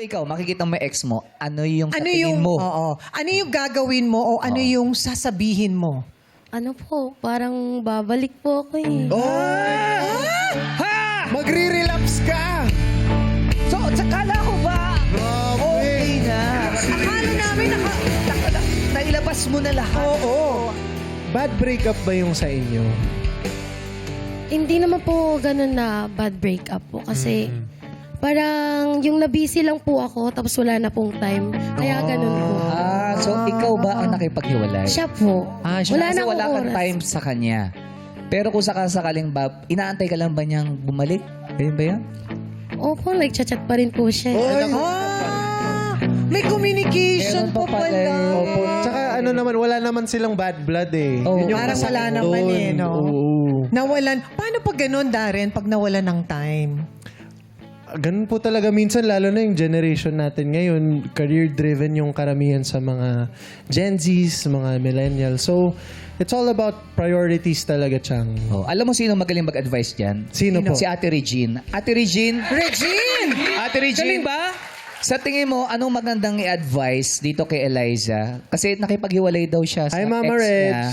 Kung ikaw, makikita mo yung ex mo, ano yung sa Ano tingin yung, mo? oo. Ano yung gagawin mo o ano yung sasabihin mo? Ano po, parang babalik po ako eh. Magre-relapse ka! So, kala ko ba, okay na. Akala namin Nailabas mo na lahat. Oo. Bad breakup ba yung sa inyo? Hindi naman po ganun na bad breakup po kasi parang yung nabisi lang po ako tapos wala na pong time. Kaya ganun po. So ikaw ba ang nakipaghiwalay? Siya po. Siya wala kasi na wala akong kang oras. time sa kanya. Pero kung sakaling ba, inaantay ka lang ba niyang bumalik? Ganyan ba yan? Opo, nagchat-chat pa rin po siya. May communication Meron pa po pala pala. eh. Opo. Tsaka ano naman, wala naman silang bad blood eh. Oo. Yun yung Parang masakit wala naman doon. eh, no? Oo. Nawalan. Paano pag ganun, Darren, pag nawalan ng time? Ganun po talaga minsan, lalo na yung generation natin ngayon, career-driven yung karamihan sa mga Gen Zs, mga millennials. So, it's all about priorities talaga, Chang. Oh, alam mo sino magaling mag-advise dyan? Sino po? Si Ate Regine. Ate Regine! Ate Regine! Galing ba? Sa tingin mo, anong magandang i-advise dito kay Eliza? Kasi nakipaghiwalay daw siya sa Ay, Mama ex Reg. niya.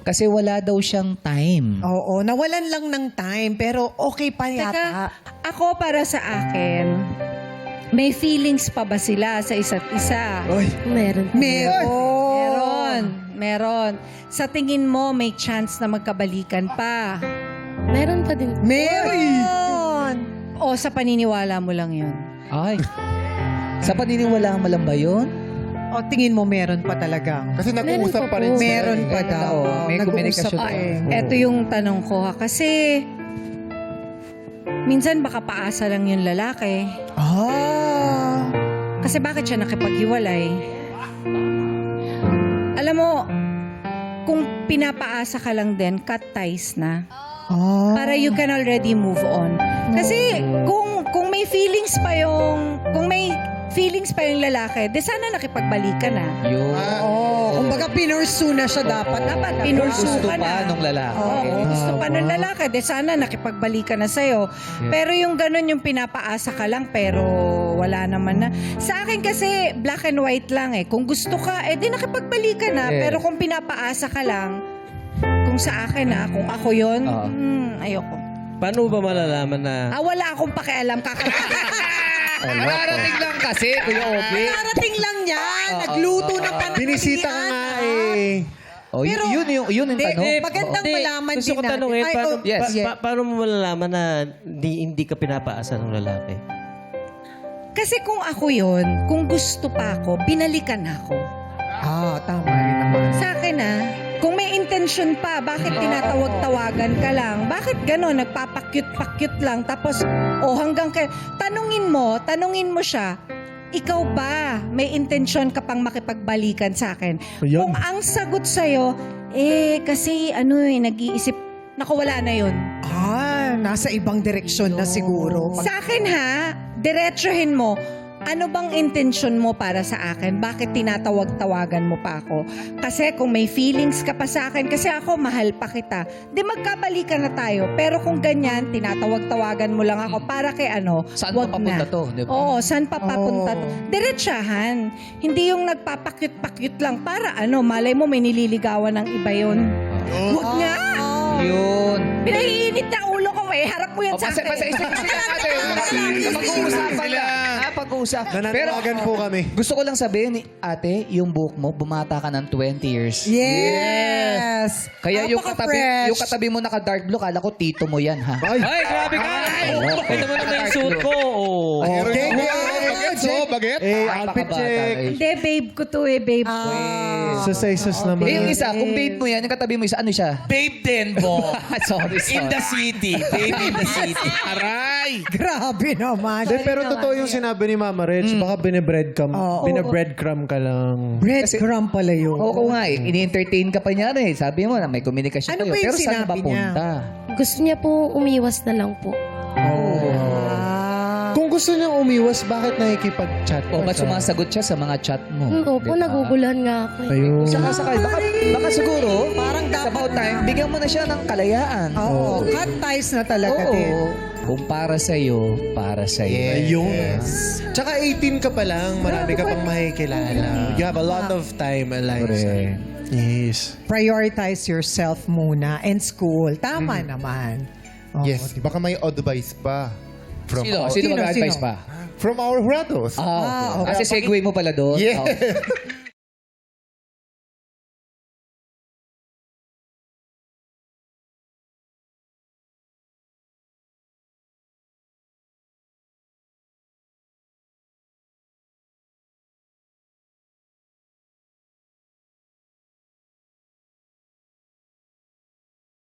Kasi wala daw siyang time. Oo, nawalan lang ng time, pero okay pa Teka, yata. ako para sa akin, may feelings pa ba sila sa isa't isa? Meron po. Meron. Sa tingin mo, may chance na magkabalikan pa? Meron pa din. Meron! O sa paniniwala mo lang yun? Ay. Sa paniniwala mo lang ba yun? O tingin mo meron pa talaga? Kasi nag-uusap pa rin sila. Meron pa daw. May Nag-uusap communication pa pa. eh. Eto yung tanong ko ha. Kasi, minsan baka paasa lang yung lalaki. Kasi bakit siya nakipaghiwalay? Alam mo, kung pinapaasa ka lang din, cut ties na. Para you can already move on. Kasi kung may feelings pa yung lalaki, di sana nakipagbalikan na. Yun. Kumbaga pinursu na siya dapat. Dapat pinursu Gusto ka pa na. nung lalaki. Oo, gusto pa nung lalaki, di sana nakipagbalikan na sa'yo. Pero yung ganun, yung pinapaasa ka lang, pero wala naman na. Sa akin kasi, black and white lang eh. Kung gusto ka, di nakipagbalikan na. Yes. Pero kung pinapaasa ka lang, kung sa akin kung ako yun, Oo. ayoko. Paano ba malalaman na Wala akong pakialam, Nararating lang kasi, Kuya Obi. Narating lang yan. Nagluto ng pananghalian. Binisita ka nga eh. Oh, Pero- yun yung Hindi, tanong. magandang Hindi, malaman gusto din ko natin. tanungin, Ay, paano, oh, yes. paano mo malalaman na hindi ka pinapaasa ng lalaki? Kasi kung ako yun, kung gusto pa ako, binalikan ako. Tama rin naman. Sa akin kung may intention pa, bakit tinatawag-tawagan ka lang? Bakit gano'n? Nagpapakyut-pakyut lang. Tapos, hanggang tanungin mo siya, ikaw ba may intention ka pang makipagbalikan sa akin? Ayun. Kung ang sagot sa'yo, kasi nag-iisip, wala na yun. Nasa ibang direksyon na siguro. Sa akin diretsuhin mo, ano bang intention mo para sa akin? Bakit tinatawag-tawagan mo pa ako? Kasi kung may feelings ka pa sa akin, kasi ako mahal pa kita, di magkabalikan na tayo. Pero kung ganyan, tinatawag-tawagan mo lang ako para kay Saan wag pa papunta na. to? Di ba? Oo, saan pa papunta to? Diretsahan. Hindi yung nagpapakyut-pakyut lang para malay mo may nililigawan ng iba yun. Huwag nga! Yun. Pinaiinit na ulo ko harap mo yan sa akin. Pag-uusapan lang. Pag-uusapan. Nananawagan po kami. Gusto ko lang sabihin, ate, yung buhok mo, bumata ka ng 20 years. Yes! Kaya yung Napaka-fresh. katabi mo naka-dark blue, kala ko tito mo yan, ha? Ay! Ay, grabe ka! Ito mo naman yung suit ko. Okay. Baget? Outfit check. Hindi, babe ko to babe ko. Sus naman. Yung isa, kung babe mo yan, yung katabi mo isa, ano siya? Babe Denbo. sorry. In the city. Babe in the city. Aray! Grabe naman. Pero totoo yung sinabi ni Mama Reg, baka binabreadcrumb ka lang. Breadcrumb pala yun. Oo nga eh, ini-entertain ka pa niya rin. Sabi mo na may communication Ano kayo. ba yung Pero saan sinabi ba niya? punta? Gusto niya po umiwas na lang po. Kung gusto niyang umiwas, bakit nakikipag-chat O pa ba't siya? sumasagot siya sa mga chat mo? Opo, Diba? naguguluhan nga ako eh. Ayun. Sakasakay. Baka siguro, Parang sa dapat about time, bigyan mo na siya ng kalayaan. Oo, cut ties na talaga Oo. din. Kung para sa'yo, para sa'yo. Ayun. Tsaka 18 ka pa lang, marami ka pang makikilala. You have a lot of time, Eliza. Correct. Yes. Prioritize yourself muna and school. Tama naman. Oo, Yes, baka may advice pa. From Sino? our, Sino Sino? mag-advise Sino? pa? from our jurados. Okay. Kasi segue mo pala doon. Yeah. Okay.